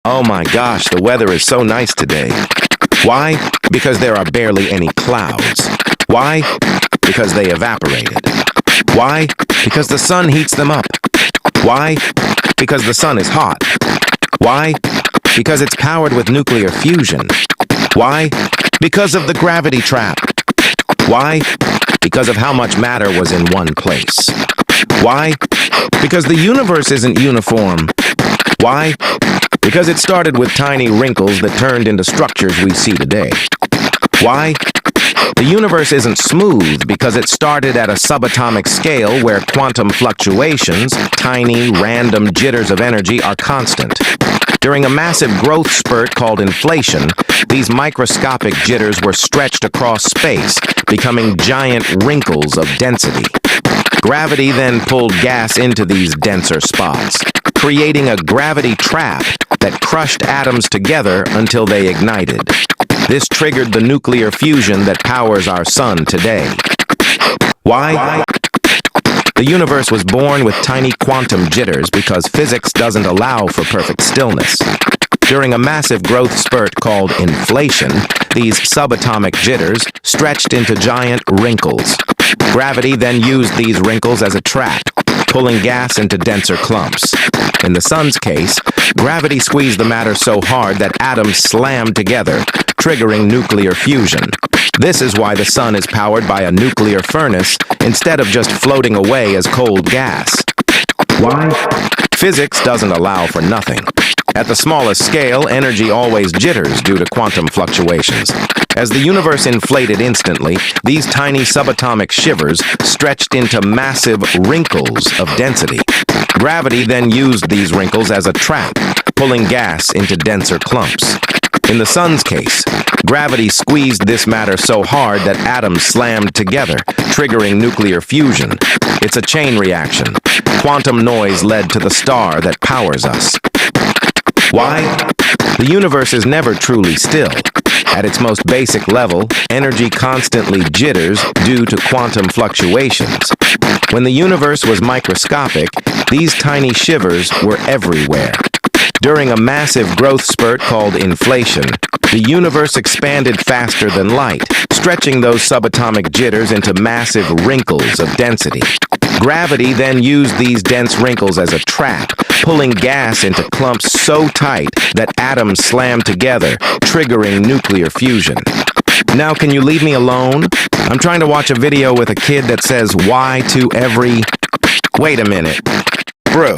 Oh my gosh, the weather is so nice today. Why? Because there are barely any clouds. Why? Because they evaporated. Why? Because the sun heats them up. Why? Because the sun is hot. Why? Because it's powered with nuclear fusion. Why? Because of the gravity trap. Why? Because of how much matter was in one place. Why? Because the universe isn't uniform. Why? Because it started with tiny wrinkles that turned into structures we see today. Why? The universe isn't smooth because it started at a subatomic scale where quantum fluctuations, tiny, random jitters of energy, are constant. During a massive growth spurt called inflation, these microscopic jitters were stretched across space, becoming giant wrinkles of density. Gravity then pulled gas into these denser spots, creating a gravity trap that crushed atoms together until they ignited. This triggered the nuclear fusion that powers our sun today. Why? The universe was born with tiny quantum jitters because physics doesn't allow for perfect stillness. During a massive growth spurt called inflation, these subatomic jitters stretched into giant wrinkles. Gravity then used these wrinkles as a trap, pulling gas into denser clumps. In the sun's case, gravity squeezed the matter so hard that atoms slammed together, triggering nuclear fusion. This is why the sun is powered by a nuclear furnace instead of just floating away as cold gas. Why? Physics doesn't allow for nothing. At the smallest scale, energy always jitters due to quantum fluctuations. As the universe inflated instantly, these tiny subatomic shivers stretched into massive wrinkles of density. Gravity then used these wrinkles as a trap, pulling gas into denser clumps. In the sun's case, gravity squeezed this matter so hard that atoms slammed together, triggering nuclear fusion. It's a chain reaction. Quantum noise led to the star that powers us. Why? The universe is never truly still. At its most basic level, energy constantly jitters due to quantum fluctuations. When the universe was microscopic, these tiny shivers were everywhere. During a massive growth spurt called inflation, the universe expanded faster than light, stretching those subatomic jitters into massive wrinkles of density. Gravity then used these dense wrinkles as a trap, pulling gas into clumps so tight that atoms slammed together, triggering nuclear fusion. Now, can you leave me alone? I'm trying to watch a video with a kid that says why to every... Wait a minute. Bro.